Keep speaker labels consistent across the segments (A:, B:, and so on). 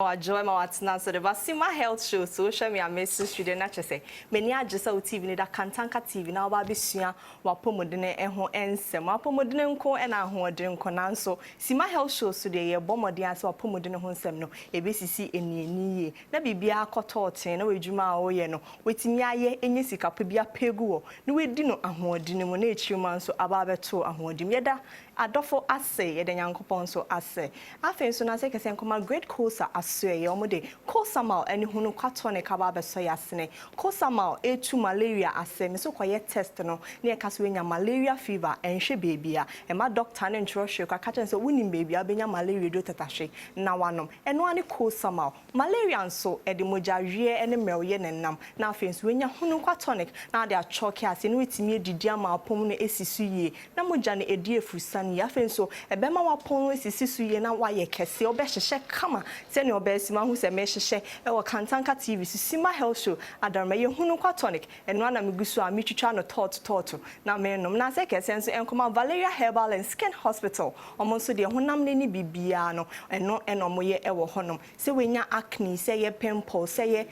A: Joy my watna so the SIMA health show social media message student na chese many agesa o TV ni da kantanka TV na oba besua wapomodene eho ensem wapomodene nko na ahoden nko nanso SIMA health show so de ye bomode ase wapomodene ho nsem no ebesisi enieniye na bibia akototen na wedwuma a oye no wetimi aye enye sika pa bia pegu wo na wedi no ahoden mu na echiruma nso aba beto ahoden yeda adofo ase yeda nyankopon so ase afen so na se kese nkoma great course asue omode kosamal eni hunu kwatone kaba beso yasene kosamal etu malaria ase me so koye test no na yekaso enya malaria fever enhwe bebia e ma doctor ne ntroshe kwa kachen so wunim bebia benya malaria do tatashe na wanom eno ani kosamal malaria nso ede moja wie ene mewye nenam na afen so enya hunu kwatonic na de achoke ase no etimi edidi ama apom no esisu yie na moja ne edi efusane ya afen so ebema wapon esisu yie na waye kese obehhehye kama se ne obesima hu se mehhehye e wo kantanka TV SIMA health show adarma ye hunu kwatonic eno ana megusu a metwitwa no tot na menom na se kese nso enkoma Valeria Herbal and Skin Hospital omonso de honam ne ni bibia no eno moye e wo honom se wenya acne se ye pimples se ye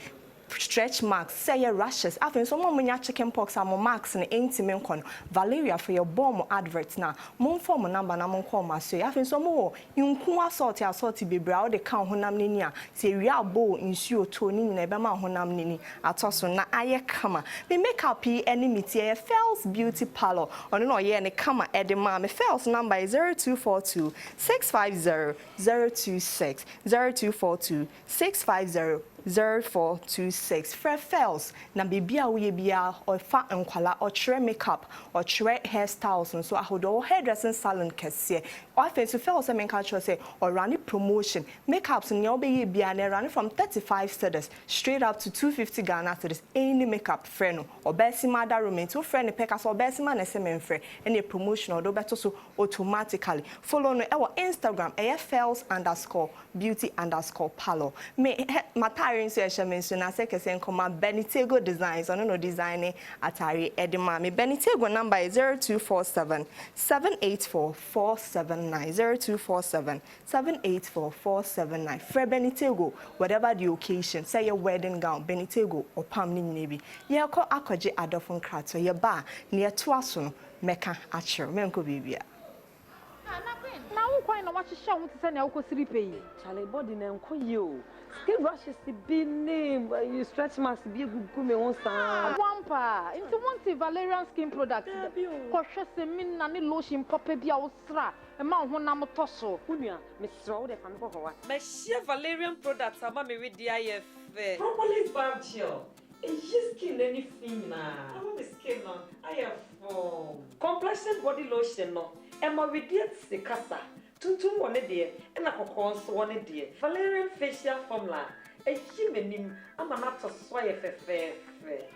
A: stretch marks, say your rashes. After so much chicken pox and marks and intimate con Valeria for your bomb adverts now. Mon form number na mon call my say. After so more, you kuma salty be brow the count honam ninia. Say real bow in shoe toning in a bema honam nini. At also na aye kama. Me make up enemy tia Fells Beauty Parlor. On no ye and a kama edema. Me Fells number is 0242 650 026 0242 650 0426 Fred Fells na bibia we bia or fa nkwala or chere makeup or chere hairstyles so ahodo hairdressing salon kese or face Fells men culture say or running promotion makeups in your be bia na running from 35 cedis straight up to 250 Ghana cedis any makeup friend or besima da room to friend pekas or besima na semen friend any promotion or do better so automatically follow no our Instagram AFFells_beauty_parlor me mata so na se kese nkoma Benitego designs on no designing atari edema me Benitego number is 0247 784 479 0247 784 479 Fred Benitego whatever the occasion say your wedding gown Benitego or pam ni nebi ye ko akoje adofon krato ye ba ne to aso no meka acher menko bibia
B: na wo kwan na wahyehyɛ wo te sɛ na wo siri pay
C: chale body na enko ye o skin brushes be name you stretch marks be gugu me won san
B: wampa into one Valerian skin product ko hwɛ se min na ne lotion papa bia wo sra e ma ho na mo so
C: unua me sra wo de fa me ko wa
D: me share Valerian products ama me we dia ye fe
C: properly barbed gel skin anything na how the skin no I have complexion body lotion no Emma we did se kasa tuntum wone de e na kokon so wone de Valerian facial formula e himenim ama na to so ye fefe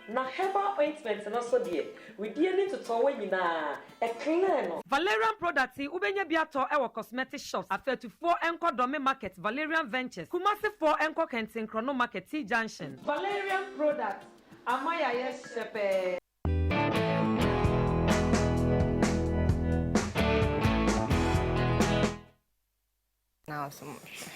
C: na herbal ointment na so de we dey need to to we nyina e clean no
D: Valerian products ubenya biato e wo cosmetic shops afetufo enko dome market Valerian Ventures Kumasi 4 enko Kentin Chrono Market T Junction
C: Valerian products amaya yes shepe
A: now so much.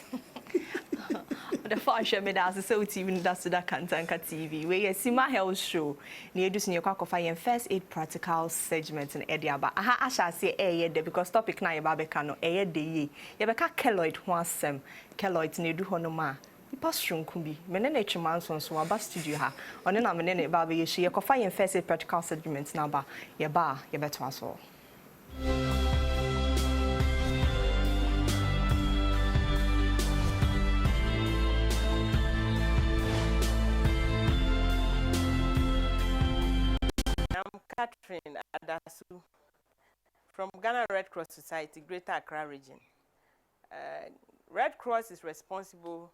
A: The fashion me that's so TV that's that Kantanka TV. We SIMA health show. Ni edu sinye kwa kofa yen first aid practical segment in Ediaba. Aha asha say eh de because topic na ye ba be ka no eh de ye. Ye be ka keloid ho asem. Keloid ni edu ho no ma. Ipa strunku bi. Me ne na twema nso aba studio ha. One na me ne ba be ye hye kofa yen first aid practical segment na ba. Ye beto aso.
E: Catherine Adasu from Ghana Red Cross Society, Greater Accra region. Red Cross is responsible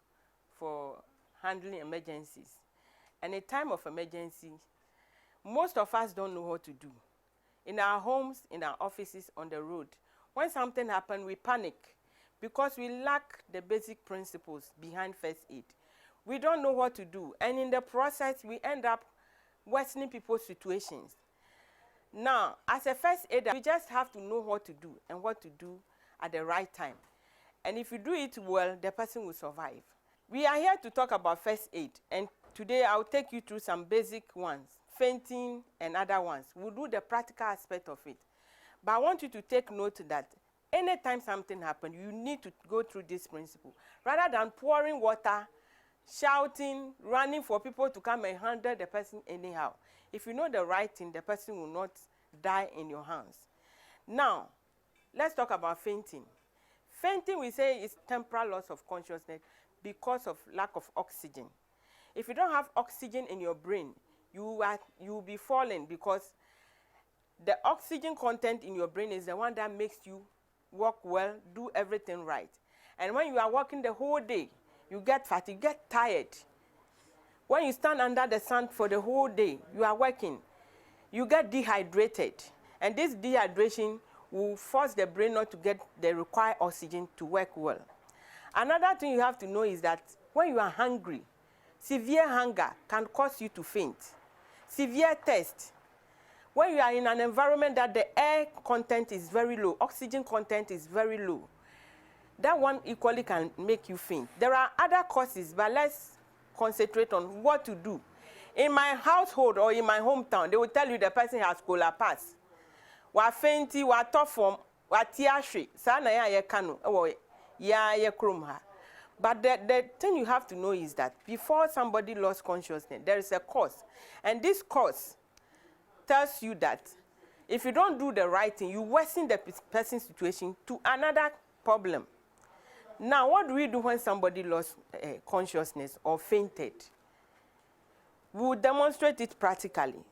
E: for handling emergencies. And in time of emergency, most of us don't know what to do. In our homes, in our offices, on the road, when something happens, we panic because we lack the basic principles behind first aid. We don't know what to do. And in the process, we end up worsening people's situations. Now, as a first aider, we just have to know what to do and what to do at the right time. And if you do it well, the person will survive. We are here to talk about first aid, and today I'll take you through some basic ones, fainting and other ones. We'll do the practical aspect of it. But I want you to take note that anytime something happens, you need to go through this principle. Rather than pouring water, shouting, running for people to come and handle the person anyhow. If you know the right thing, the person will not die in your hands. Now, let's talk about fainting. Fainting, we say, is temporal loss of consciousness because of lack of oxygen. If you don't have oxygen in your brain, you will be falling, because the oxygen content in your brain is the one that makes you walk well, do everything right. And when you are walking the whole day, you get fatigued, you get tired. When you stand under the sun for the whole day, you are working, you get dehydrated. And this dehydration will force the brain not to get the required oxygen to work well. Another thing you have to know is that when you are hungry, severe hunger can cause you to faint. Severe thirst. When you are in an environment that the air content is very low, oxygen content is very low, that one equally can make you faint. There are other causes, but let's concentrate on what to do. In my household or in my hometown, they will tell you the person has collapsed. Wa fainty, wa tofom, wa tiashri. Sa na ya kanu, ya krum ha. But the thing you have to know is that before somebody lost consciousness, there is a cause. And this cause tells you that if you don't do the right thing, you worsen the person's situation to another problem. Now, what do we do when somebody lost consciousness or fainted? We will demonstrate it practically.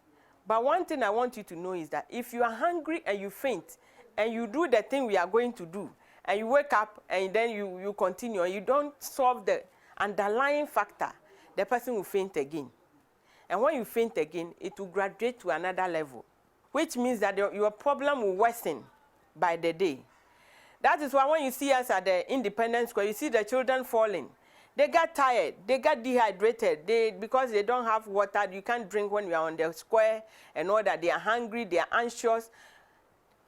E: But one thing I want you to know is that if you are hungry and you faint, and you do the thing we are going to do, and you wake up and then you continue, and you don't solve the underlying factor, the person will faint again. And when you faint again, it will graduate to another level, which means that your problem will worsen by the day. That is why when you see us at the Independence Square, you see the children falling. They get tired, they get dehydrated, because they don't have water. You can't drink when you are on the square and all that. They are hungry, they are anxious.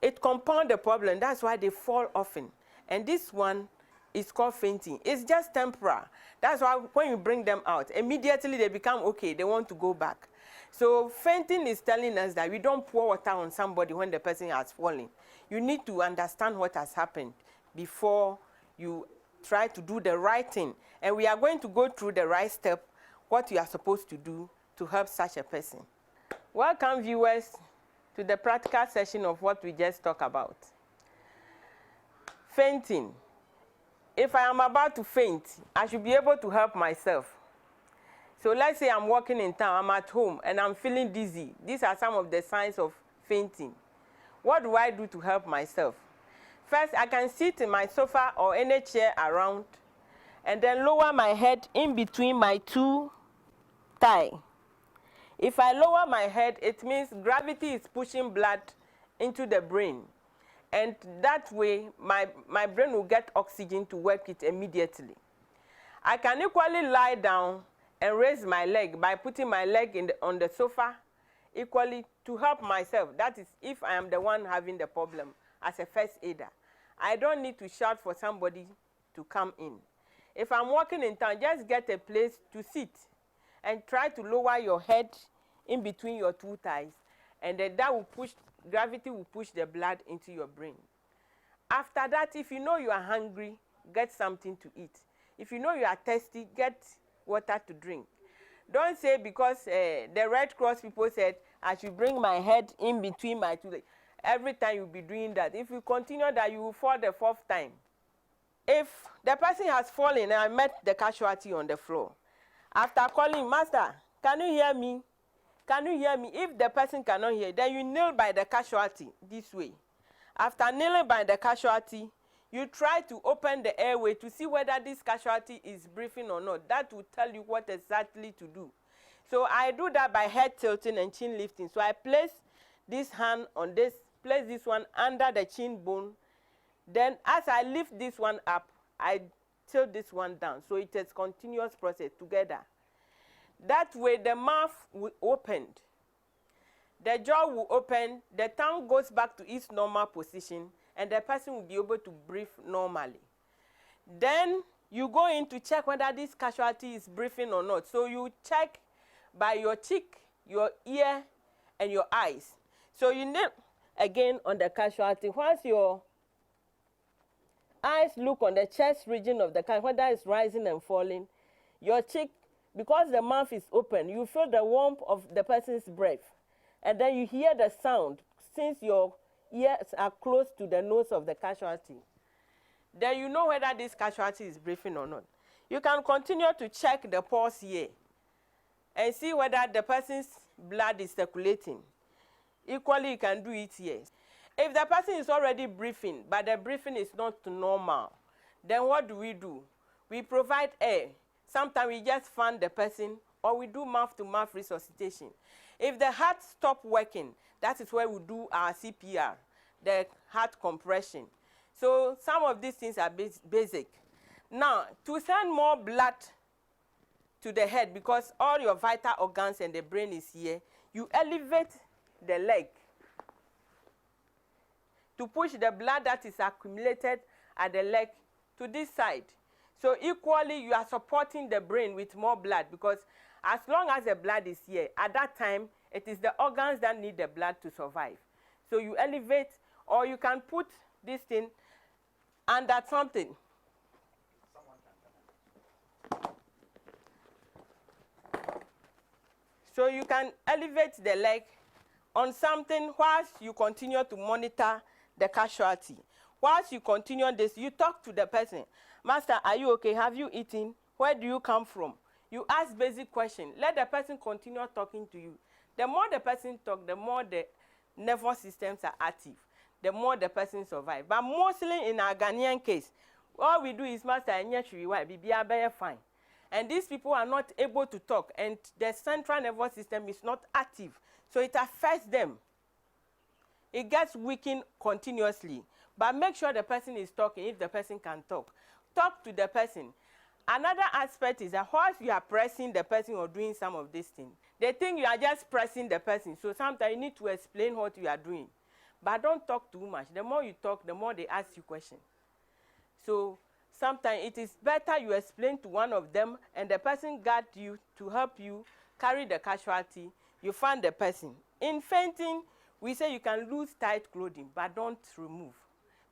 E: It compounds the problem. That's why they fall often. And this one is called fainting. It's just temporary. That's why when you bring them out, immediately they become okay. They want to go back. So fainting is telling us that we don't pour water on somebody when the person has fallen. You need to understand what has happened before you try to do the right thing. And we are going to go through the right step, what you are supposed to do to help such a person. Welcome, viewers, to the practical session of what we just talked about. Fainting. If I am about to faint, I should be able to help myself. So let's say I'm walking in town, I'm at home, and I'm feeling dizzy. These are some of the signs of fainting. What do I do to help myself? First, I can sit in my sofa or any chair around, and then lower my head in between my two thighs. If I lower my head, it means gravity is pushing blood into the brain. And that way, my brain will get oxygen to work it immediately. I can equally lie down and raise my leg by putting my leg on the sofa equally to help myself. That is if I am the one having the problem as a first aider. I don't need to shout for somebody to come in. If I'm walking in town, just get a place to sit and try to lower your head in between your two thighs, and then gravity will push the blood into your brain. After that, if you know you are hungry, get something to eat. If you know you are thirsty, get water to drink. Don't say because the Red Cross people said I should bring my head in between my two legs. Every time you'll be doing that. If you continue that, you will fall the fourth time. If the person has fallen and I met the casualty on the floor, after calling, Master, can you hear me? Can you hear me? If the person cannot hear, then you kneel by the casualty this way. After kneeling by the casualty, you try to open the airway to see whether this casualty is breathing or not. That will tell you what exactly to do. So I do that by head tilting and chin lifting. So I place this hand on this, place this one under the chin bone. Then as I lift this one up, I tilt this one down. So it is a continuous process together. That way the mouth will open, the jaw will open, the tongue goes back to its normal position, and the person will be able to breathe normally. Then you go in to check whether this casualty is breathing or not. So you check by your cheek, your ear, and your eyes. So you need, again, on the casualty, once your eyes look on the chest region of the casualty, whether it's rising and falling, your cheek, because the mouth is open, you feel the warmth of the person's breath. And then you hear the sound, since your ears are close to the nose of the casualty. Then you know whether this casualty is breathing or not. You can continue to check the pulse here and see whether the person's blood is circulating. Equally, you can do it here. If the person is already breathing, but the breathing is not normal, then what do? We provide air. Sometimes we just fan the person, or we do mouth-to-mouth resuscitation. If the heart stops working, that is where we do our CPR, the heart compression. So some of these things are basic. Now, to send more blood to the head, because all your vital organs and the brain is here, you elevate the leg to push the blood that is accumulated at the leg to this side. So equally, you are supporting the brain with more blood, because as long as the blood is here, at that time, it is the organs that need the blood to survive. So you elevate, or you can put this thing under something. So you can elevate the leg on something whilst you continue to monitor the casualty. Whilst you continue this, you talk to the person. Master, are you okay? Have you eaten? Where do you come from? You ask basic questions. Let the person continue talking to you. The more the person talks, the more the nervous systems are active, the more the person survives. But mostly in our Ghanaian case, all we do is, Master, be fine. And these people are not able to talk, and the central nervous system is not active. So it affects them. It gets weakened continuously. But make sure the person is talking, if the person can talk. Talk to the person. Another aspect is that whilst you are pressing the person or doing some of these things, they think you are just pressing the person. So sometimes you need to explain what you are doing. But don't talk too much. The more you talk, the more they ask you questions. So sometimes it is better you explain to one of them, and the person guide you to help you carry the casualty. You find the person. In fainting, we say you can lose tight clothing, but don't remove,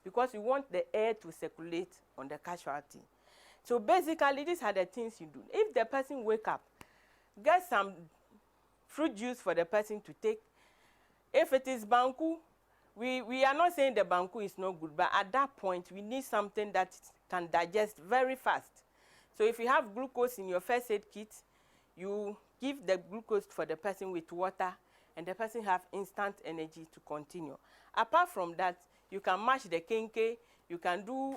E: because you want the air to circulate on the casualty. So basically, these are the things you do. If the person wake up, get some fruit juice for the person to take. If it is banku, we are not saying the banku is not good, but at that point, we need something that can digest very fast. So if you have glucose in your first aid kit, you give the glucose for the person with water, and the person have instant energy to continue. Apart from that, you can mash the kenke, you can do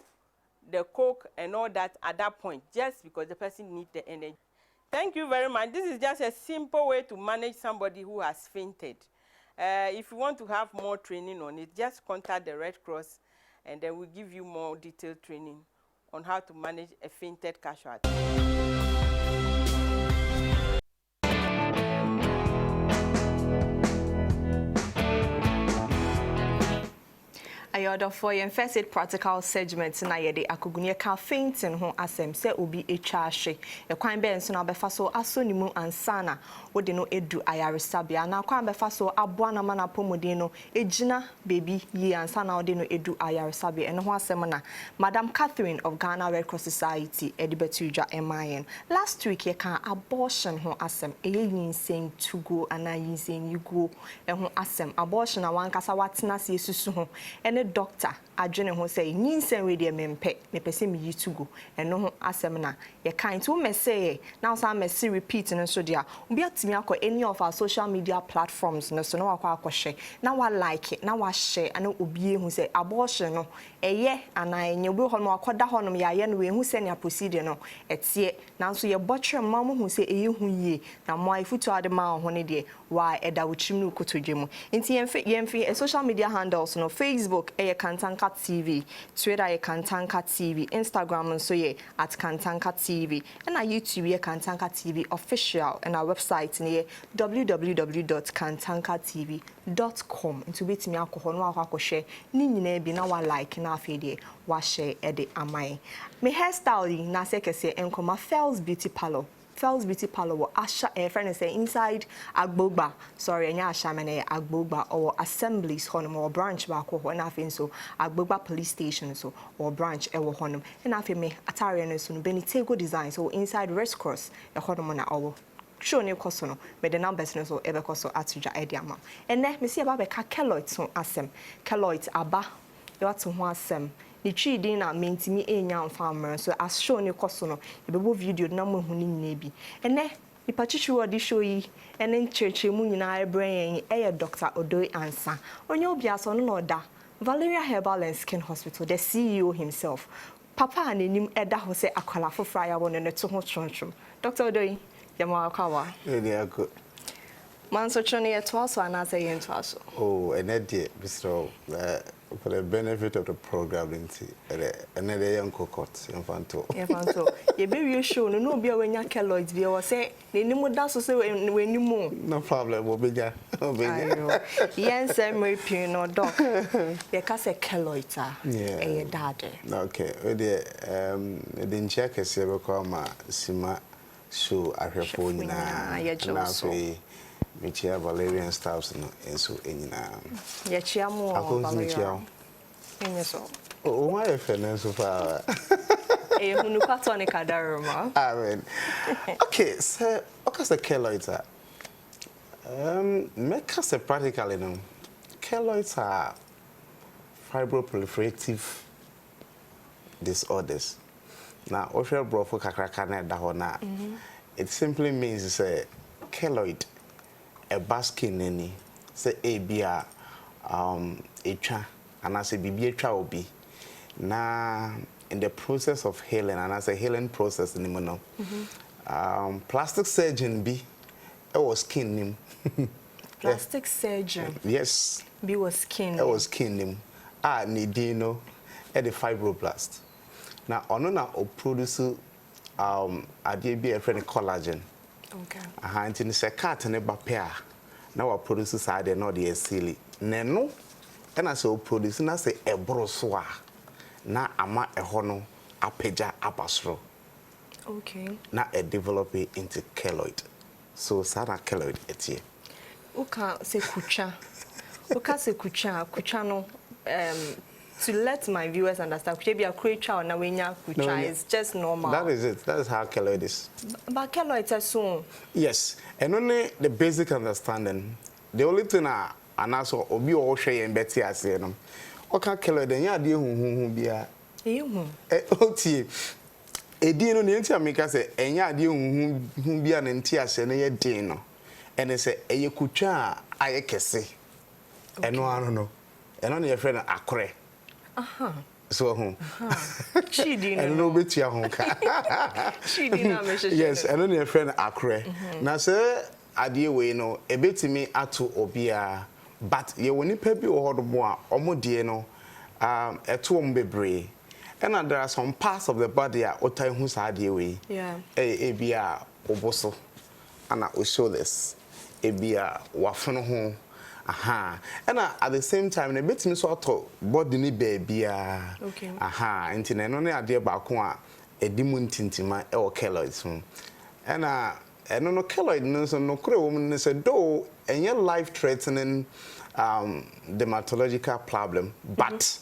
E: the coke and all that at that point, just because the person needs the energy. Thank you very much. This is just a simple way to manage somebody who has fainted. If you want to have more training on it, just contact the Red Cross, and then we'll give you more detailed training on how to manage a fainted casualty.
A: Ayodo for your first aid practical segment na yede akogunie ka fainting ho asem se obi etwa ahwe e kwan be nso na befa so aso ni mu ansana wode no edu ayaresabia na kwan befa so aboa na mana pomodin no ejina baby yi ansana wode no edu ayaresabia eno ho asem na Madam Catherine of Ghana Red Cross Society edibetuja MIN last week ye kan abortion ho asem yinsen tugo ana yinsen yugo ho asem abortion na wankasa watena se susu ho ene doctor adwene ho say nyinsen we de mepese me yitugo eno ho asem na ye kan to me say now some me see repeat no so dia obi atimi akọ any of our social media platforms no so no akọ akọhwe na wa like it na wa share ana obi ehu say abortion no eye ana enye obi ho no akọda ho no ya ye no we hu say na procedure no etie na so ye botwe mam hu say eye hu yie na mo ifutu ade ma ho ne de wa eda wochim no kotodwemu nti yemfi social media handles no Facebook Kantanka TV, Twitter Kantanka TV, Instagram nso ye @Kantanka TV, and our YouTube ye Kantanka TV official, and our website ye www.kantankatv.com. Into bit me alcohol no akwa share ni nyina bi na wa like na afede wa share e de amai. Me hairstyle na se kese enkoma Fells Beauty Parlor. Fells Beauty Parlor wo asha friend say inside Agbogba. Sorry, enya asha mene Agbogba or assemblies honom or branch ba ko ho na afin so Agbogba police station so or branch e wo honom. Na afin me atare no so no Benitego design so inside Red Cross e honom na owo. Show ne koso no me the numbers no so e be koso atuja e de ama. Ene me see aba be ka Keloids so asem. Keloids aba e wat ho asem. Ni chi din na mentimi enya mfammer so as show ne koso no e be bo video na mo hu ni nyina bi. Ene ni pachichi wo di show yi ene ncheche mu nyina e brain e ye Dr. Odoi Ansa. Onye obi aso no oda Valeria Herbal and Skin Hospital, the CEO himself. Papa anenim eda ho se akwala fofra ya won ne to ho tronchom. Dr. Odoi Yama Kawa.
F: Yeah, good.
A: Manso chone ye twaso anase ye twaso.
F: Oh, and that Mr. For the benefit of the program, another young cocotte, infanto.
A: Infanto. Ye be you show no be when ya Keloids be or say ni mu da so say when you mo.
F: No problem, Obija. Obija.
A: Yes, I'm repeating no doc. Ye ka say Keloids eh dad.
F: Okay, we the check is we call ma SIMA show ahwefo nyina. Na so Michia Valerian staffs no enso enyina.
A: Ye chia mo
F: Valerian.
A: Enyeso.
F: Oh, why finance far?
A: Eh hunu kwato ne kadaroma.
F: Amen. Okay, so okay the keloids are make us practically no. Keloids are fibroproliferative disorders. Now, osha brofo kakraka na da ho na. It simply means say keloid a baskin any say abia etwa and as a bibi etwa obi na in the process of healing and as a healing process ni mo plastic surgeon bi e was skin nim
A: plastic surgeon
F: yes
A: bi was skin
F: e was skin nim ni din no e the fibroblast na ono na o produce ade bi e friend collagen.
A: Okay.
F: Nti ni se cat ne ba pe a na wa produce side na de asili ne no e na se o produce na se ebro so a na ama eho no apagya abasro.
A: Okay.
F: Na e develop into keloid. So sana keloid etie.
A: Uka se kucha. Uka se kucha no to let my viewers understand, kucha be a creature na wenya kucha is just normal.
F: That is it. That is how keloid is.
A: But keloid is so.
F: Yes, and only the basic understanding. The only thing anaso obi o hwe yen beti ase no. Oka keloid nya de huhuhu bia.
A: Ehu.
F: Oti edi no ne ntia meka se enya de huhuhu bia ne ntia ase ne ye din no. Ene se eye kutwa a aye kese. Eno ano no. Eno ne ye hwe na akore. So
A: Chidi
F: no. I don't know betia honka.
A: Chidi na me sheshe.
F: Yes, I know your friend akre. Na se ade we no e betimi ato obia but ye woni pa bi wo hodo a omo de no eto om bebre. And there are some parts of the body a otai hu sa ade we.
A: Yeah.
F: E bia oboso ana o show this. E bia wafono ho. Aha. And at the same time, a bit sort of body ni baby.
A: Okay.
F: Aha. And no ne idea about a demon tintima or keloids. And no keloid no crow woman said, though, and your life threatening dermatological problem, but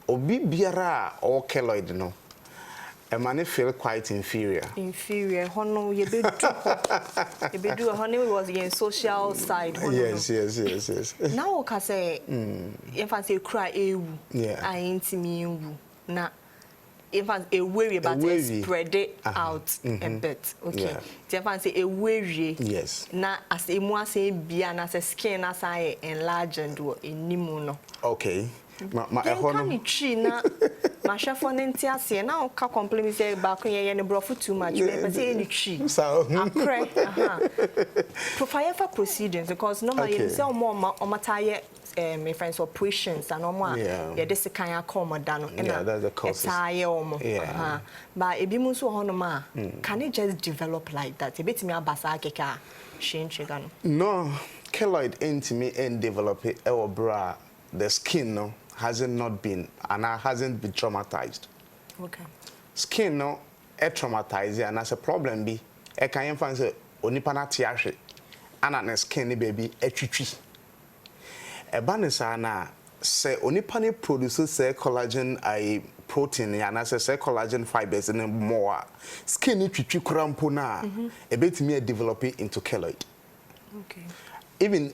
F: obi biara or keloid no. A man feel quite inferior.
A: Inferior. Hono ye be do. Ye be do. Hono was in social side.
F: Yes.
A: Now ka say, infant say cry ewu.
F: Yeah.
A: I intimi ewu. Na infant a worry but spread it out a bit. Okay.
F: Yeah.
A: Infant say a worry.
F: Yes.
A: Na as a mo say bia na say skin as I enlarge and do inimu no.
F: Okay. Ma
A: ehono chi na ma hwefo ne ntiase na o ka compliment say ba ko ye ne brofo too much be say ni chi akre profile for proceedings because normally you say o mataye my friends operations and normal. Yeah, this kind of commodano.
F: Yeah, that's the causes.
A: Yeah. But if you must honor, can it just develop like that? A bit me a basa keka, shin.
F: No, keloid ain't me and develop it. Our bra, the skin no hasn't not been and hasn't been traumatized.
A: Okay.
F: Skin no traumatized and as a problem be a can fancy onipana tiashi and an skin baby etwitwi. E banisa na se onipani produces say collagen I protein and as say collagen fibers and more skin twitwi kurampo na e betimi develop into keloid.
A: Okay.
F: Even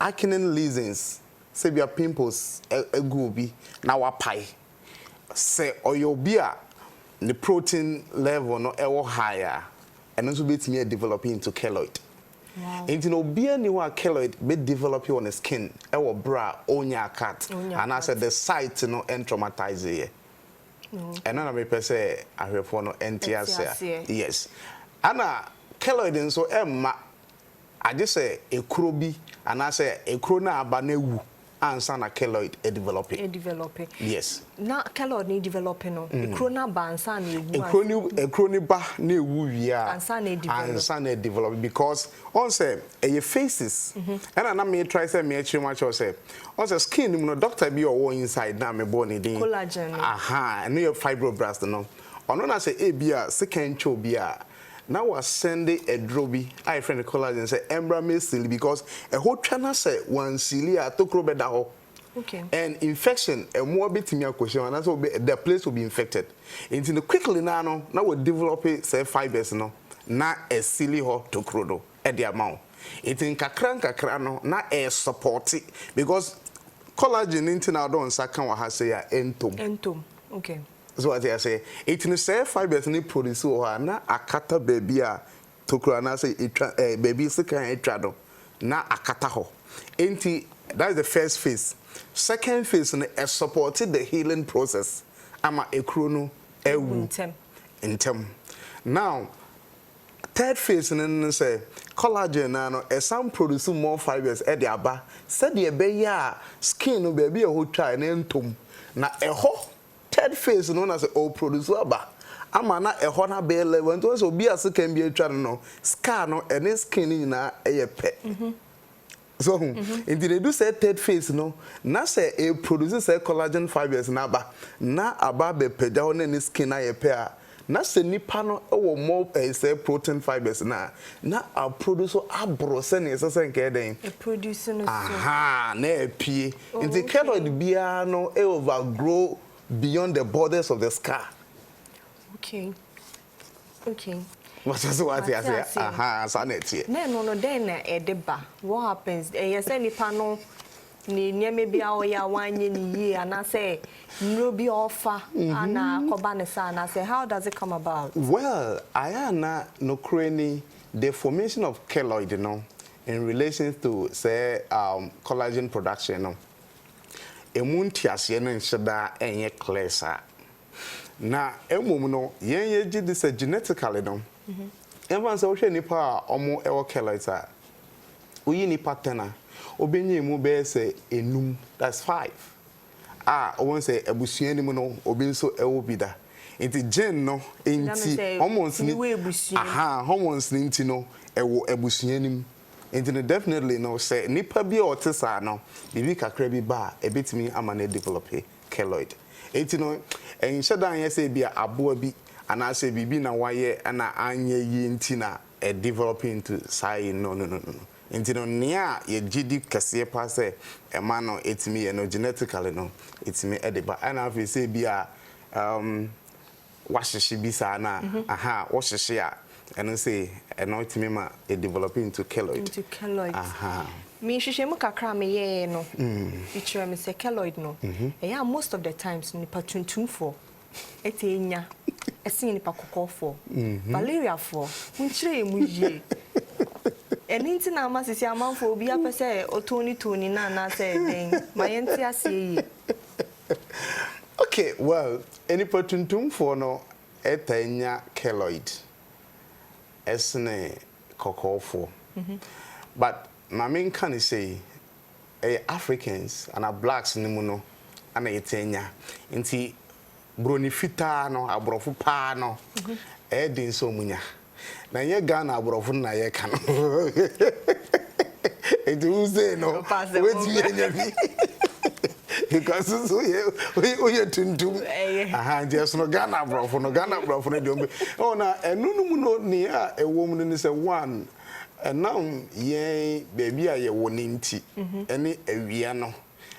F: acne lesions, say your pimples a gooby now a pie. Say or your beer the protein level no higher and also be me developing into keloid.
A: Wow.
F: Into no beer new keloid be developing on the skin bra onya cat and I said the site no traumatize it. And then I may say I have no NTS. Yes. Anna keloid so emma I just say a crobi and I say a crona banewu and sana keloid developing. Yes.
A: Na keloid ni developing no. A crona ba and sana
F: a crony ba ne wu ya
A: and sana
F: develop because on say a faces and I may try say me actually much or say on say skin no doctor be your inside na me bone din
A: collagen.
F: Aha and your fibroblast no. On na say e bia second cho bia now I send a drobi. I friend the collagen say embra me silly because a whole channel say one silly a to crobeda ho.
A: Okay.
F: And infection a more bit me a question and that's the place will be infected. Into the quickly now we develop it say fibers no na a silly ho to crodo at the amount. It in kakran no na a support it because collagen into now don't sakan wa say entom.
A: Okay.
F: So what I say, it in say fibers ni produce or na akata baby a to crana say baby second etrado na akata ho. Enti that's the first phase. Second phase is supported the healing process. Ama ekrono ewu intem. Now third phase say collagen na some produce more fibers e de aba. Said the be ya skin no baby a ho try na entom na eho third phase known as a produce aba amana e ho na be level nto so bi ase kan bi atwa no scar no ene skin na e pe so in they do say third phase no na say e produce say collagen fibers na aba be peda ho na ene skin na e pe a na se nipa no e wo more say protein fibers na a produce abro se ne se nke den
A: e produce no so
F: aha na e pie in the keloid bia no e overgrow beyond the borders of the scar. Okay. What is what I say? Aha, sanity.
A: No, then deba. What happens? Yes, any panel ni maybe our ya 1 year and I say no be offer and kobanesa and I say how does it come about?
F: Well, I am no cranny the formation of keloid, in relation to say collagen production, emuntiase no nhyeda enye clear na emom no yen ye this genetically no even say wo hwe nipa omo ewo keloids a oyi nipa tena obenye mu be say enum that's 5 won say abusua ni mu no obi nso ewo bida enti gen no enti hormones ni hormones ni enti no ewo abusua ni mu. And definitely no say nipa bi otisa no bibi kakra bi ba e betimi ama na develop keloid. Enti no en shedan ye say bia aboa bi ana say bibi na waye ana anye yi enti na e develop into sai no. Enti no nia ye gidi kase pa say e ma no etimi no genetically no etimi e de ba ana fi say bia wahyeshi bi sa na wahyeshi a and say it me developing into keloid. Aha. Me
A: shishemu kakra me ye no. Ichira me say keloid no. Yeah, most of the times nipa tuntum for. Ete enya. Esi nipa kokko for. Valeria for. Unchire mu ye. Eni nti na amasisi amanfo obi apese otoni na say den. Mayenti ase ye.
F: Okay, well, any tuntum for no etenya keloid. Esne kokofo. But my main can say Africans and blacks ni mu no ana yetenya nti broni fita no abrofo pa no din so munya na ye Ghana abrofo na ye ka no it uze no we enya bi because so ye tuntum aha just no Ghana abrofo no de oh na enunu mu no ni a ewo mu ni say one now ye baby a ye woni nti ene awia no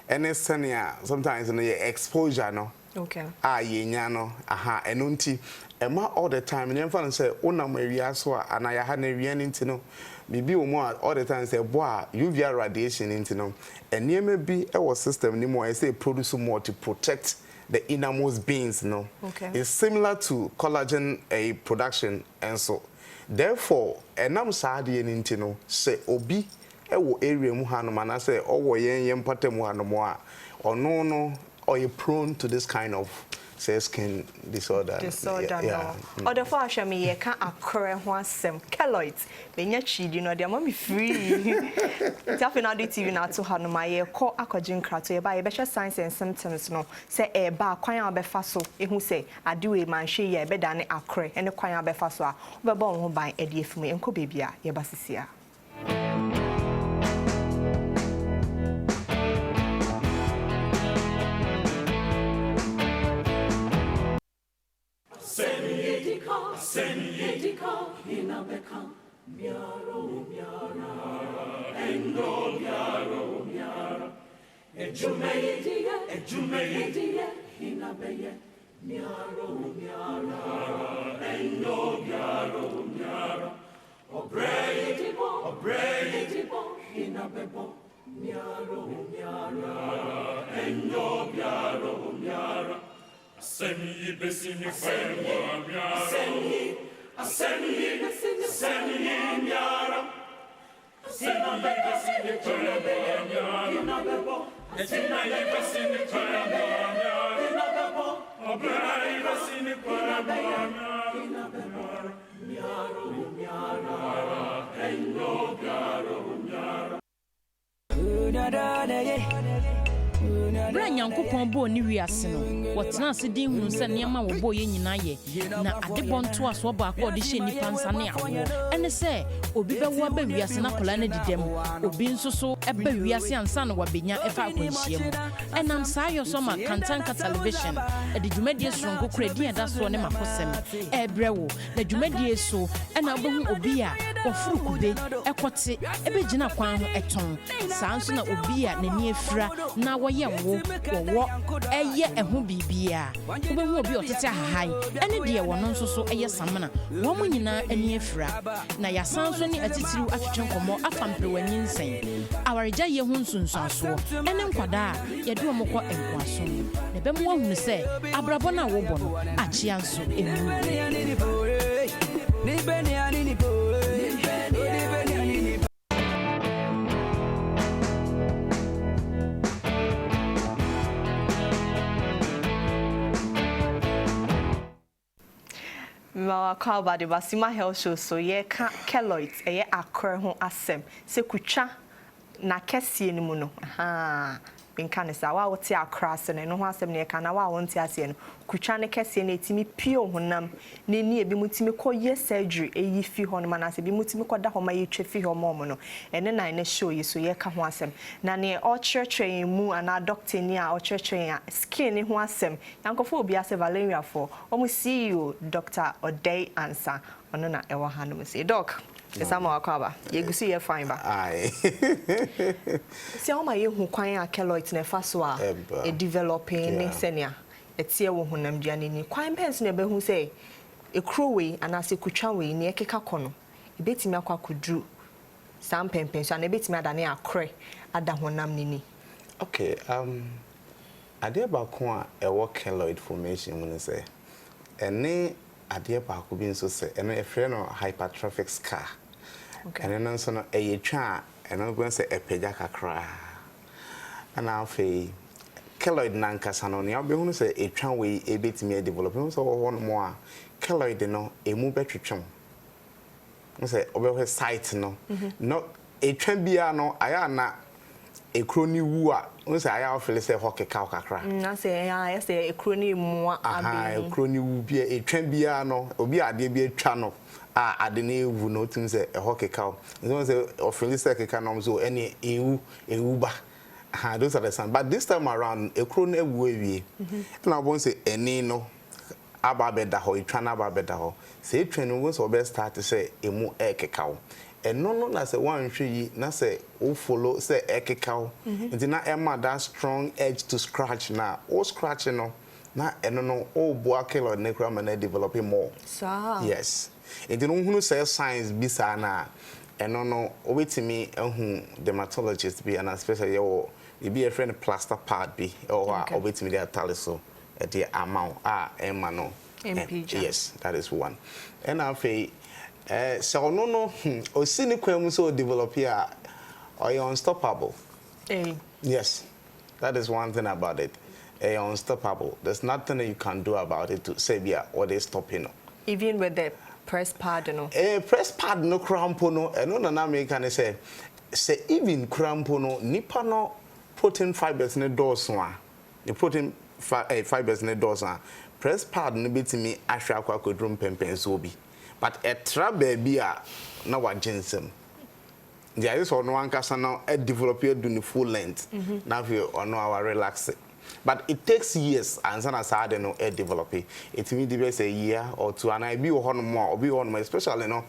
F: ene senia sometimes no ye exposure no
A: okay
F: ye nya no aha eno nti ema all the time ne mfa no say unam awia so a ana ya ha na awia nti no bibi wo mo all the time say boa UV radiation nti no enema bi e wo system ni mo I say produce more to protect the innermost beings no
A: okay
F: it's similar to collagen a production and so therefore enam saade nti no say obi e wo area mu hanom ana say owo yen patam hanom a ono no or you prone to this kind of say skin disorder
A: no other for ashami ye ka akore ho asem keloids benya chidi no de mama free tafi na do TV na to hanom aye ko akogin krato ye ba ye be signs and symptoms no say e ba kwan a be fa so ehu say ade we man hwe ye be da ne akore ene kwan a be fa so a be ba ho ban e de efimu enko bebia ye ba sisia
G: Senidika inabeka miaro endo miaro ejumeidie inabeye miaro endo miaro obreidibo inabebo miaro endo miaro Seni besini fenwa miara Seni miara Seni besini fenwa miara Inabebo Seni besini fenwa miara Inabebo Obrai besini fenwa miara Inabebo miara Endo miara
B: Bra Nyankopon bo ni wiase no wotena ase din hunu se niam wo bo ye nyina ye na adebɔ nto aso ba akɔ de hye nipa nsa ne awo ene se obi bɛwo ba wiase na kola na didem obi nso so eba wiase ansa na wabenya efa akwanhyia mu enam saa yo so ma Kantanka television edi dwumadie sonko kredi eda so ne makosem ebrewo na dwumadie so ena obehu obi a ofuru kube ekote ebegyina kwan ho eton saa nso na obi a nani afira na woye wo eye ehu bibia obehu obi otete ahahan ene de wono nso so eye samana wo mu nyina ani afira na yasan so ni atitiriw atwetwe nkomo afamprewanyi nsen awareja ye hu nsunsuaso ene nkwada a ye de omokọ enkwaso na be mu ahunu se abrabo na wo bọ no achia nso emu
A: Mawa kwa ba de SIMA health show so ye ka keloids eye akore ho asem se kutwa na kesie ni mu no binka ne sa wa wote akra se ne no ho asem ne ka na wa wonte ase no kutwa ne kesie na etimi pio honam ne ni ebi mutimi koye surgery eyi fi ho no manase bi mutimi koda ho ma ye twa fi ho mo no ene na ne show yi so ye ka ho asem na ne o church mu ana doctor ni a o church skin ni ho asem yankofo obi ase Valeria for omo CEO Dr. Odei Ansa ono na ewo hanum se doc Esama wakaba yegusi ye fine ba
F: ai
A: si o ma ye hu kwan a keloids na fa so a e developing ne senia etie wo honam duane ni kwan pens na be hu say e crowway ana se kutwa we ni ekeka kono e betimi akwa kudru sam pempen so na betimi adane akre ada honam ni
F: okay ade ba ko a e wo keloid formation mu ne say ene ade ba ko bi nso say ene e frɛ no hypertrophic scar okay ene nso no e ye twa ene go say epeja kakra ana afi keloid nankasa no ne obehunu say etwa we e betimi develop so wo no mo a keloid no emu betwetwem no say obehwe site no no etwa bia no aya na a crony wu a we say I feel say hockey cow kakra
A: na say ya say a crony mu
F: aha a crony wu bi a twan bia no obi ade bi atwa no a ade na ewu no tin say a hockey cow so say ofili say keka no so any ewu ba. Those are the sound. But this time around, a crony ewu and I won't say any no ababeda ho itwana ababeda ho say twenu wo so be start to say emu ekekaw eno na say one hwe na say o follow say ekekaw nti na ema that strong edge to scratch na o scratch no na eno no o bo Keloid ne kra na develop more yes nti no hunu say science bi sa na eno no obetimi ehun dermatologist bi and especially your be a friend plaster pad bi or obetimi dey taliso the amount emano yes that is one and afei so no o sini kwam so develop here or you unstoppable yes that is one thing about it unstoppable there's nothing that you can do about it to say yeah or they stop you know
A: even with the press pad no
F: press pad no crampo no no na me can say even crampo no nipa no protein fibers ne dose one the protein fibers ne dosa press pad no betimi ahwe akwa kodrum pempen so bi but etra baby a na wa ginsem there is no ankasa no develop you do the full length now you no our relax but it takes years and sana sade no develop it mean the best a year or two and I be on more or be on my especially no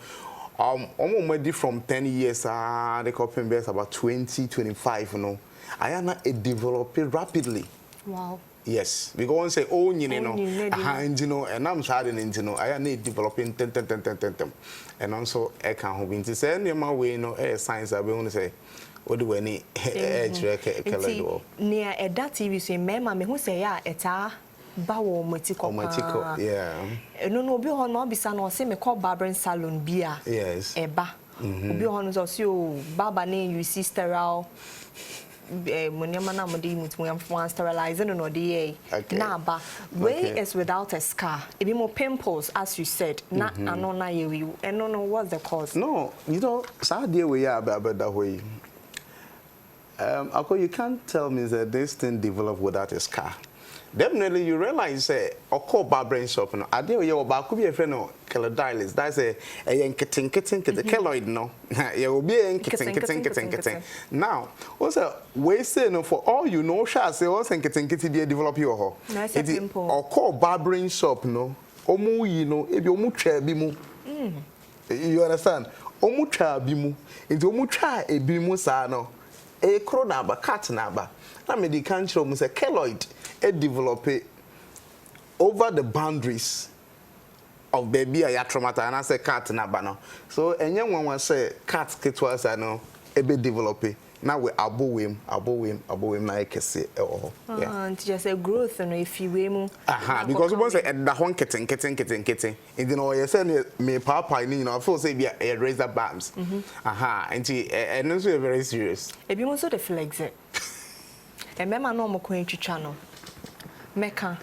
F: almost from 10 years the coping base about 20-25 you know I am not develop rapidly.
A: Wow.
F: Yes, we go and say, oh, you know, and I'm starting into no, I need developing 10, and also I can't be to say, my way, science, I will say, what do any edge near
A: a that TV say, Mamma, who say, yeah, eta bawo matiko,
F: yeah.
A: No, be on my son or say, me call Barbara Salon beer,
F: yes,
A: eba, be on us, you, Baba name, you see sterile. Sterilizing no na ba way is without a scar it be more pimples as you said na anona you and no what's the cause
F: no you know sad day we are about that way you can't tell me that this thing developed without a scar. Definitely you realize say oko brain shop no ade ye oba ko bi e friend no keloids that's a kitten keloid no ye obi kitten now also we say no for all you know sha say also kitten be develop your ho it oko brain shop no omu yi no e bi omu twa bi mu you understand omu twa bi mu nti omu twa e bi mu sa no e kro na ba cat na ba na me di kan chiro mu say keloid develop it over the boundaries of baby a yatromata and I say cat na bano so enye one say cat ketwa say no e be develop it now we abowem na ekese
A: and just a growth no if you we mu
F: because we say da hon kitten and then you say me papa ni I feel say be a razor bumps and no so very serious
A: e bi mo so the flex it e mema no mo ko twitwa no meka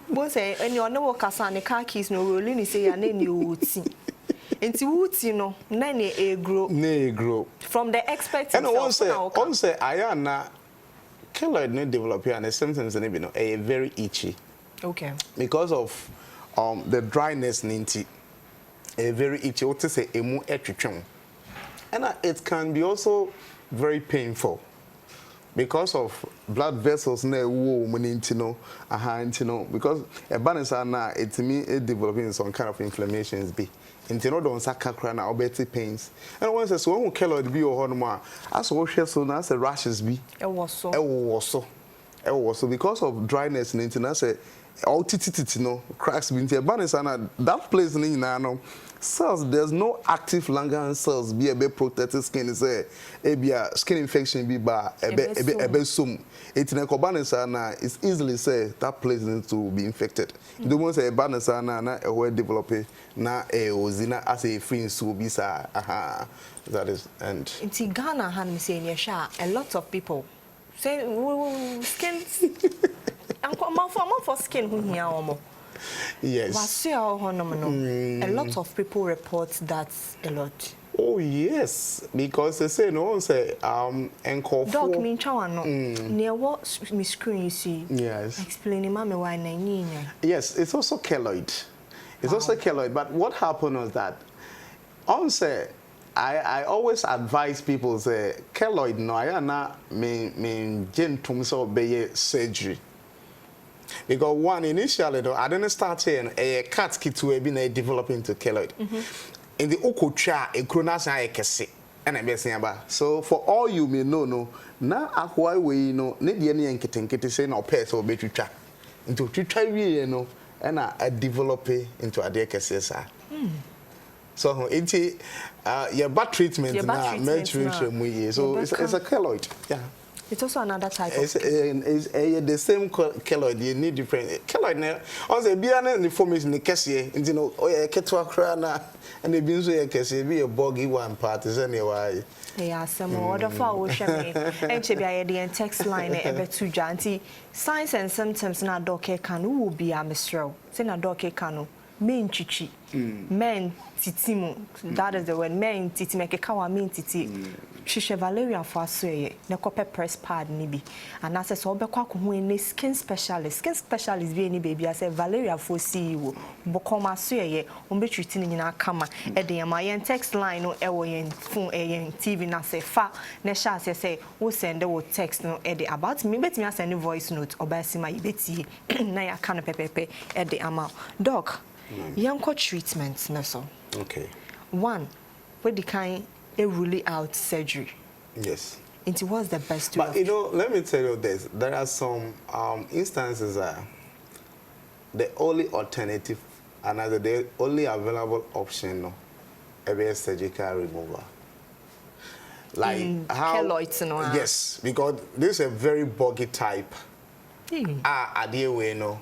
A: bo say any ono wo kasa ne car keys no roll ni say ya na ni wuti enti wuti no na ne grow from the expert
F: and on say ayana keloid no develop here and the symptoms in no a very itchy
A: okay
F: because of the dryness ninti a very itchy what to say emu etwetwem and it can be also very painful because of blood vessels na wo munintino intino because a balance na it me developing some kind of inflammations be intino don sakakra na obeti pains and once so who keloid bi o hono as wo hwe so na as rashes bi
A: e wo so
F: because of dryness nintina say all tititi no cracks bi nti balance na that place ni na no cells there's no active Langerhans cells be a protected skin is a skin infection be ba ebe sum it na kobanesa na it's easily say that place needs to be infected the one say banesa na e we develop na e ozina as a free so be sa that is and
A: in Ghana han say near sha a lot of people say skin for skin who here omo.
F: Yes.
A: A lot of people report that a lot.
F: Oh yes, because they say no say encore
A: Doc mean chawano. Near what me screen you see.
F: Yes.
A: Explaining mommy why na.
F: Yes, it's also keloid. It's also keloid. But what happened was that on say I always advise people say keloid no I na me gentum so be surgery. Because one initially though I didn't start saying a cat kit to be developing to keloid. In the okotwa e kronas na ekese and I'm saying about. So for all you may know no na akwa we no ne de ne nkete say na opes or betwitwa into twitwa wie no and I develop into a de kese sa. So it's your back treatment na me so it's a keloid. Yeah.
A: It's also another type
F: it's,
A: of
F: it's the same keloid. You need different keloid. On the biane the formation the kese, you know, oh yeah, ketwa kra na, and the binzo yeah kese be a boggy one part is anyway.
A: Yeah, some other for we share me. And she be the text line ebe to janti. Signs and symptoms na doke kanu will be a mistral. Say na doke kanu. Men chichi. Men titimu. That is the word. Men titi make kawa men titi. Shisha Valeria for soye. Ne kope press pad nibi. And I say so be kwa kuhu skin specialist. Skin specialist be any baby. I say Valeria for see you. Bokoma soye. Umbe treating in a kama. Ede yama yen text line no ewo yen phone yen TV na say fa. Ne sha say wo send wo text no ede about me. Bet me send voice note. Oba SIMA ibeti. Na ya kano pepepe ede ama. Doc. Yanko treatments so.
F: Okay.
A: One, what the kind a really out surgery.
F: Yes.
A: Into what's the best
F: way? But you know, let me tell you this. There are some instances that the only alternative, another the only available option no, a surgical removal. Like how
A: keloids no.
F: Yes, because this is a very boggy type. Idea way no.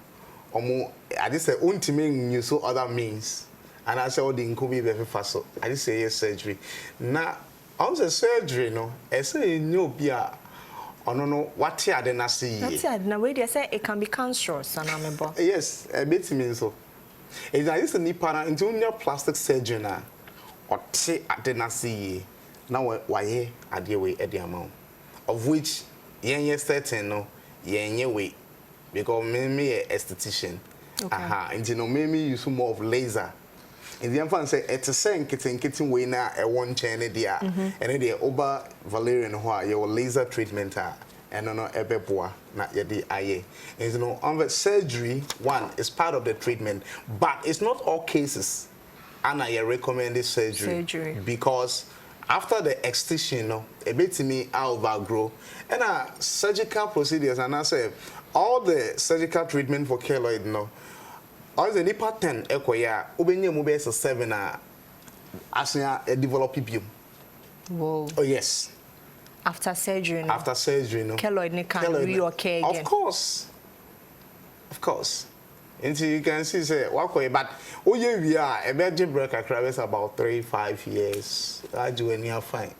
F: I just say ultimately use so other means, and I say all the incubi very fast. I just say yes surgery. Now, on the surgery no, I say no bia. I don't know what you are then see.
A: That's it. Now wait, they say it can be cancerous, and I'm about.
F: Yes, a bit means so. It's like this nipa into your plastic surgery na, or say I didn't see. Now why at the way at the amount of which yen certain no yen way. Because me a esthetician. Okay. And you know, maybe use more of laser. And the infant say it's a saying kitchen way now a one chain idea. And the over Valerian why your laser treatment and no ebeboa not yet the IA. And you know, on the surgery, one is part of the treatment, but it's not all cases. And I recommend this surgery. Because after the excision, no, a bit to me out outgrow. And surgical procedures and I say all the surgical treatment for keloid no. All the nipa 10 ekoya obenye mu be 7 asya develop PPM.
A: Whoa.
F: Oh yes.
A: After surgery no.
F: After surgery no.
A: Keloid ne can re-occur again.
F: Of course. Of course. And so you can see say wakoye but oye we are e be break akra is about 3-5 years. I do any fine.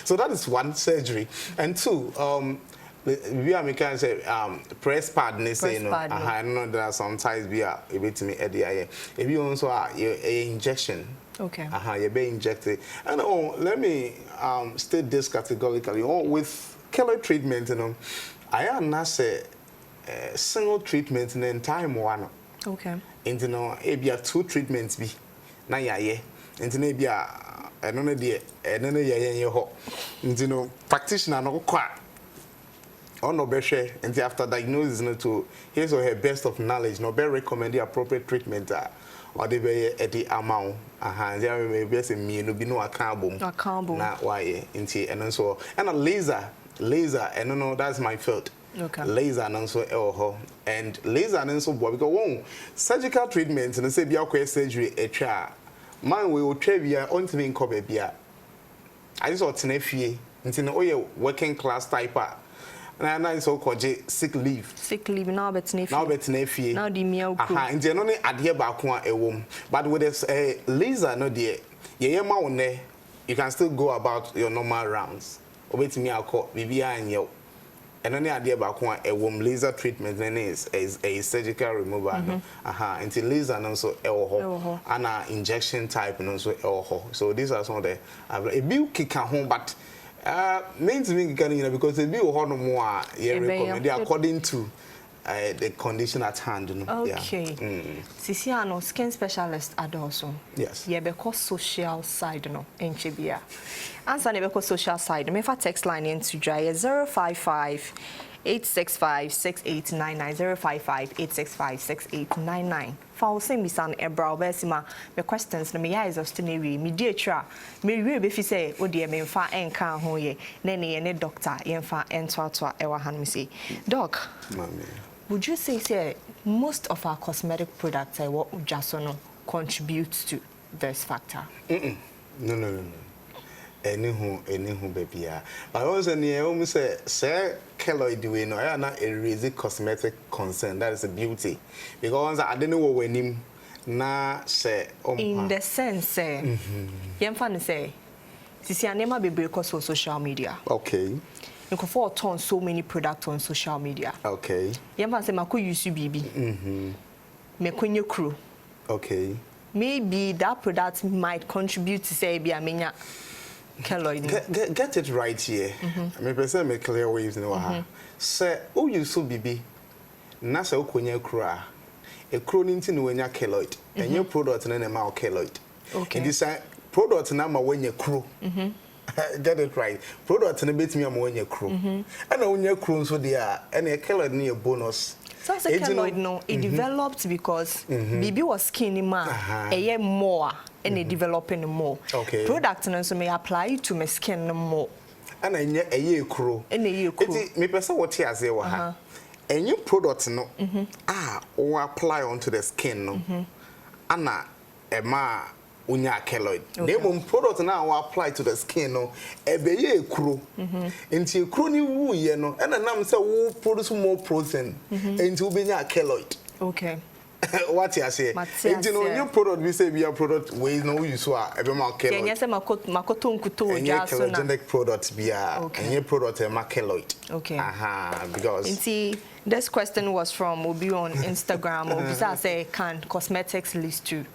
F: So that is one surgery, and two, we are making say press pad. They say no. I know there are sometimes we are a bit to me at the eye. If you also are a injection.
A: Okay.
F: You be injected, and let me state this categorically. With keloid treatment, you know, I am not say single treatment in the entire one.
A: Okay.
F: And you know, if you have 2 treatments, be na yeah. And you know, I don't know the you know practitioner no kwa on no be share and after diagnosis no to his or her best of knowledge no be recommend the appropriate treatment or the be at the amount there may be say me no be no accountable na why into and so and a laser and no that's my field. Okay. Laser and so and laser and so because one surgical treatment and say be a surgery a man we will trivia on to me in Cobebia. I just want to know if you working class type. And I so called sick leave. Sick leave now, but now the meal. And then only adhere back one a womb. But with a laser, no dear, you can still go about your normal rounds. Wait me, I'll call BBI and you. and any idea about a womb laser treatment then is a surgical removal. Until laser and also and injection type and also so these are some of the a bill kick home, but means me because the bill more recommended according to the condition at hand.
A: Okay. Sisiano skin specialist also.
F: Yes.
A: Yeah, because social side no enchibia. Answer because social side. Me for text line into dry 055 865 6899 055 865 6899. For same bisan ebra obesima me questions no me ya is ostinary me die tra me we be fi say odi me mfa enka ho ye na ne doctor ye mfa entoatoa ewa han me say doc
F: Mami.
A: Would you say most of our cosmetic products what Jasono contributes to this factor?
F: No. Anyhow, baby. But also, you say keloid way no, I not a really cosmetic concern. That is a beauty because I don't know when him na say.
A: In the sense, say, yemfa say, sisi anema be because of social media.
F: Okay.
A: You can afford to so many products on social media.
F: Okay.
A: Yemfa say mako use BB. Me kunye crew.
F: Okay.
A: Maybe that product might contribute to say be amenya keloid.
F: Get it right here. Me person make clear waves no ha. Say o use BB. Na say o kunye crew a crew ninti no wenya keloid. Enye product na ma keloid.
A: Okay.
F: And this product na ma wenya crew. Get it right. Product na bet me am wenya crew. And na wenya crew so there and a keloid ni a bonus.
A: So as a keloid no, it developed because BB was skinny man, a year more, and it developing more.
F: Okay.
A: Product no so may apply to my skin more.
F: And a year crew.
A: And a year crew.
F: Me person what here say wa. A new product no, or apply onto the skin no. Ana ema unya keloid. They won't product now apply to the skin no. Ebe ye crew. Into crew ni wu ye no. And nam say wu produce more protein. Into be nya keloid.
A: Okay.
F: What you say? Into no new product we say be a product ways no use so ebe ma keloid.
A: Kenya say makoto nkuto
F: jaso na. Keloidogenic product be a any product e ma keloid.
A: Okay.
F: Because
A: Inti this question was from Obi on Instagram. Obi say can cosmetics list to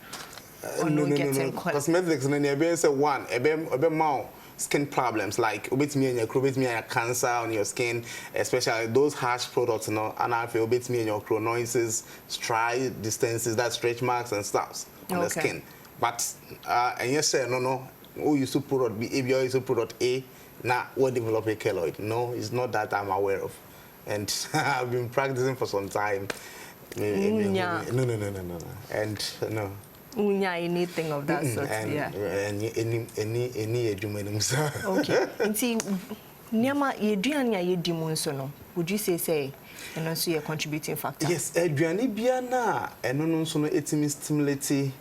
F: no. Cosmetics no be say one ebe more skin problems like obetimi anya crow obetimi anya cancer on your skin, especially those harsh products no and I feel obetimi anya crow noises, stripe distances, that stretch marks and stuff on the skin. But and you say no who used to product B if you use to product A now what develop a keloid. No, it's not that I'm aware of. And I've been practicing for some time. No. And no.
A: Unya anything of that sort, yeah.
F: Any
A: okay. Inti nyama yeduane ya yedimu nso no. Would you say and also a contributing factor?
F: Yes, eduane bia na eno no nso no etimi stimulate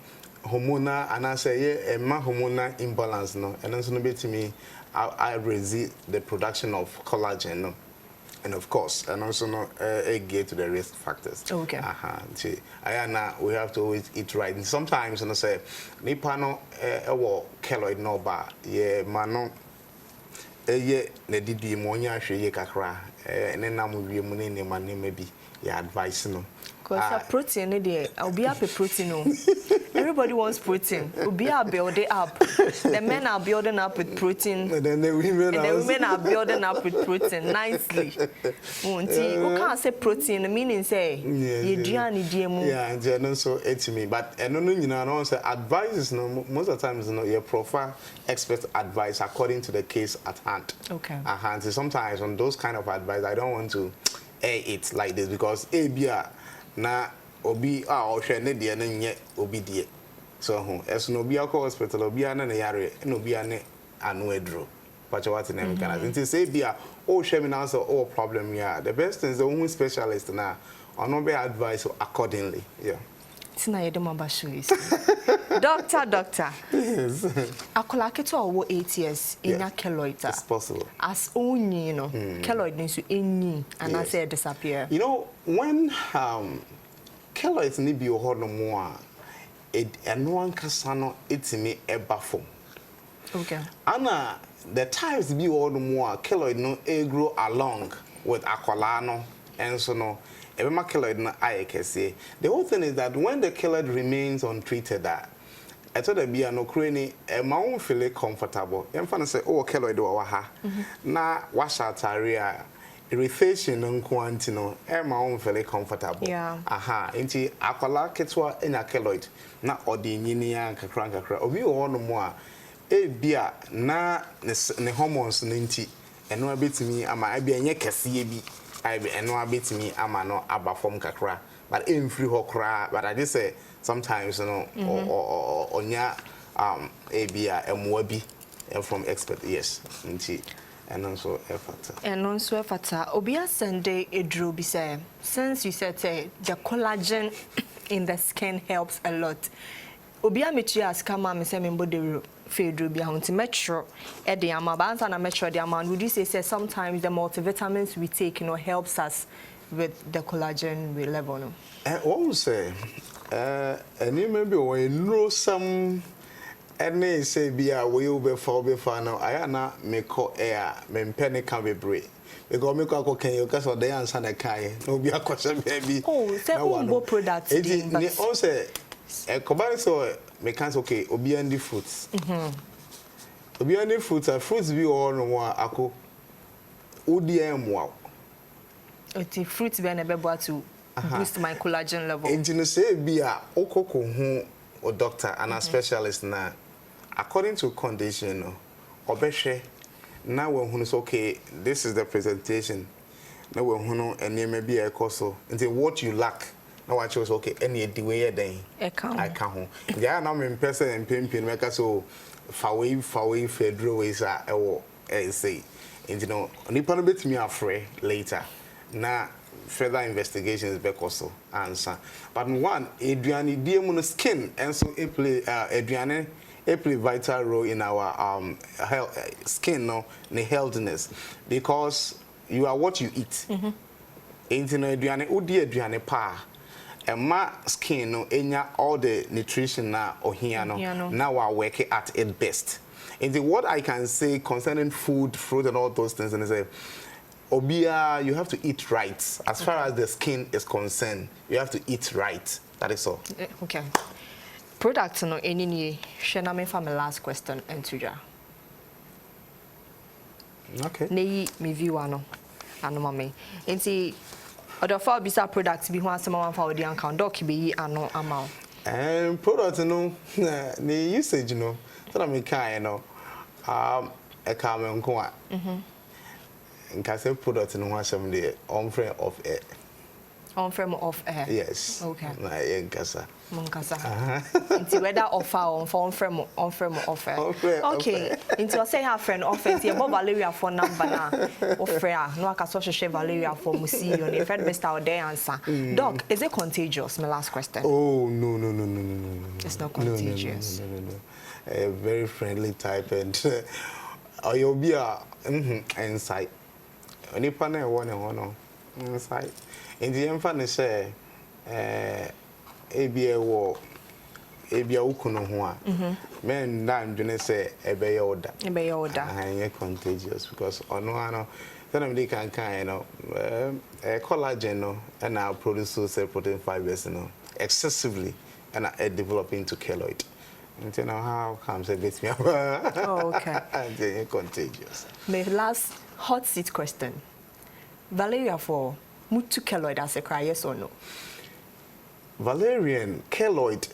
F: hormonal and I say ma hormonal imbalance no. Eno nso no betimi I raise the production of collagen no. And of course, and also get to the risk factors.
A: Okay.
F: See, we have to always eat right. And sometimes, and I say, Nipano, keloid no bar, yeah, mano, yeah, ne did the ammonia, she kakra, and then I'm with your money, maybe, yeah, advice, no.
A: Because protein, I'll be up a protein. Everybody wants protein. We'll be building up. The men are building up with protein.
F: And then the women
A: are building up with protein nicely. You can't say protein, meaning say, yeah,
F: and so it's me. But I don't know, advice is no, most of the times, your profile expert advice according to the case at hand.
A: Okay.
F: So sometimes on those kind of advice, I don't want to air it like this because na obi o hwe ne de na nye obi de so as no obi akọ hospital obi ana na yare na obi ane anu edro pacha what na kana nti say bia o hwe me na so o problem ya the best thing is the one specialist na ono be advice accordingly yeah
A: tina yede maba show is doctor
F: yes
A: akola keto owo 8 years enya keloid
F: it's possible
A: as onyi no keloid nso enyi and I say disappear.
F: You know when keloids ni bi ho no mo a eno ankasa no etimi eba form.
A: Okay.
F: Ana the types bi ho no mo a keloid no grow along with akwalano and so no every keloid na ayekese. The whole thing is that when the keloid remains untreated, that I thought there be no crane my own feel comfortable. I'm fun say oh keloid wa ha na washa taria irritation nko no my own feel comfortable.
A: Yeah.
F: Aha nti akwala ketwa enya keloid na odi nyini ya kakra obi wo no mo a bia na ne hormones nti eno abetimi ama abia enye kese bi eno abetimi ama no aba form kakra but free hokra but I just say sometimes you know onya abia emwa bi from expert yes nti and also effort
A: and also effort obia sende edro bi say since you said the collagen in the skin helps a lot obia mechi as kama me say me mbodero fedro bi ahunti metro e de ama ba answer na metro de ama would you say sometimes the multivitamins we take helps us with the collagen level no
F: what we say any maybe when know some any say bia we be for now ayana me ko air me mpene can be break because me ko kan you cause the answer na kai no be akwasha baby
A: oh say umbo products
F: but on say combine so me can okay obi and the fruits obi and the fruits be all no ako odm wow
A: oti fruits be na be boa to boost my collagen level
F: engine say bia okoko hu o doctor and a specialist na according to condition no obehwe na we hu so okay this is the presentation na we hu no enema bi e koso until what you lack na wa choose okay any the way then I can ho ya na me person empempin make so faway fedro way sa e wo say you know nipa no betimi afre later na further investigations because answer but one aduane die mu no skin and so it play aduane play vital role in our health, skin no the healthiness because you are what you eat enti no aduane odi aduane pa ma skin no enya all the nutrition na ohia no now we are working at its best. And what I can say concerning food, fruit and all those things and say obia you have to eat right as far as the skin is concerned. You have to eat right. That is all.
A: Okay. Products no any ni shena me for my last question entuja.
F: Okay.
A: Nei me view ano mame. Enti other for bisa products bi ho asema wan fa odi account doc bi ano ama.
F: Product no the usage no so me kan no e ka me nko a. Nka say product no ho asem de on frame of air.
A: On frame of air.
F: Yes.
A: Okay.
F: Na nkasa.
A: Monkasa. Into whether offer on frame offer. Okay. Into say her friend offer the Valeria for number na offer no aka so share Valeria for musi on the friend Mr. Ode answer. Doc, is it contagious? My last question.
F: Oh no.
A: It's not contagious.
F: No. A very friendly type and you'll be inside. Any panel one inside. In the infant say ebia ukuno ho a men dan dwene say ebeye oda and contagious because ono ano then we can collagen no and now produce so protein fibers no excessively and develop into keloid. And you know how comes a bit me
A: okay.
F: And contagious.
A: My last hot seat question. Valeria for mutu keloid as a cry, yes or no?
F: Valerian keloid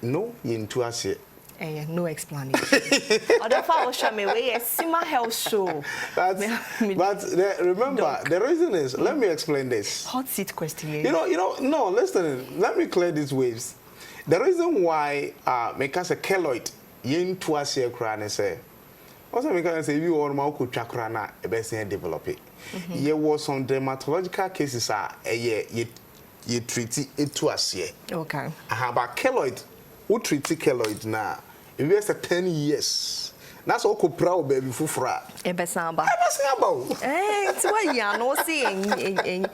F: no into us
A: no explanation. Other for show me way SIMA health show.
F: But remember the reason is let me explain this.
A: Hot seat question.
F: No, listen, let me clear these waves. The reason why make us a keloid into us here cry say also make us say you or ma ku twakra na e be say develop it. There was some dermatological cases you treat it to us here.
A: Okay.
F: But keloid, who treat keloid now? If you have 10 years, that's all proud baby fufra.
A: Ebesamba. It's why you are not seeing.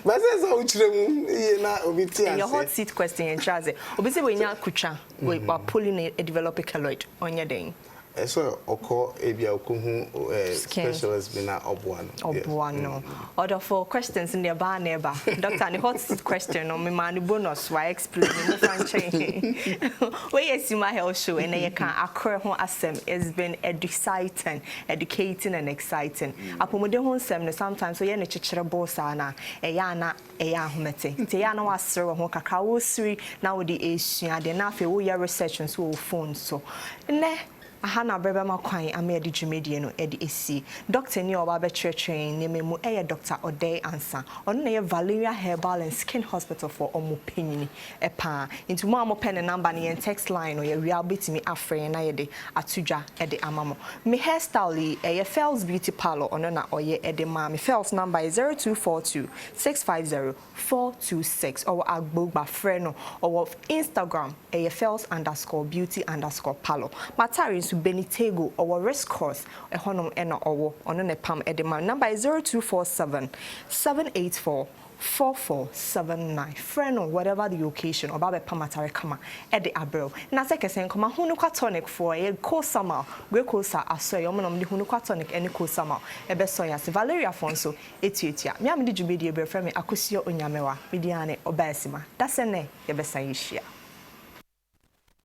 F: But that's how you know.
A: Your hot seat question in Chaze. Obviously, when you are kucha, we are pulling a developed keloid on your day.
F: eso oko ebia okuhu specialist bina obuano
A: order for questions in the bar neighbor doctor the hot question on me man bonus why explain me franchise we SIMA health show and you can akra ho asem has been educating and exciting apomode ho nsem sometimes so ye ne chechire boss na eya ahomete te ya na wasere ho kakra wo siri na wo di esua de na afi wo ya research so wo phone so ne ahana brebe makwan amedi dwumedie no edi esi doctor ni oba be train ne memu Dr. Odey Ansa ono na ye Valeria Herbal and Skin Hospital for omopanyini epa into mo pen number ne text line or ye real bitimi afre na ye de atudwa de amamo me hairstyle ye Fells Beauty Parlor ono na oye de ma me Fells number is 0242 650 426 or agbogba freno or Instagram ye Fells_beauty_parlor matari Benitego or risk course a honum ena or on a pam edema number is 0247 784 4479 friend or whatever the occasion or babe pamatare kama ede abro na seke sen koma hunu kwa tonic for a cool summer we kosa aso yo monom de hunu kwa tonic any cool summer ebe so ya Valeria Afonso etuetia me am de djumedi ebe frame akosio onyamewa mediane oba SIMA that's ene ye besa yishia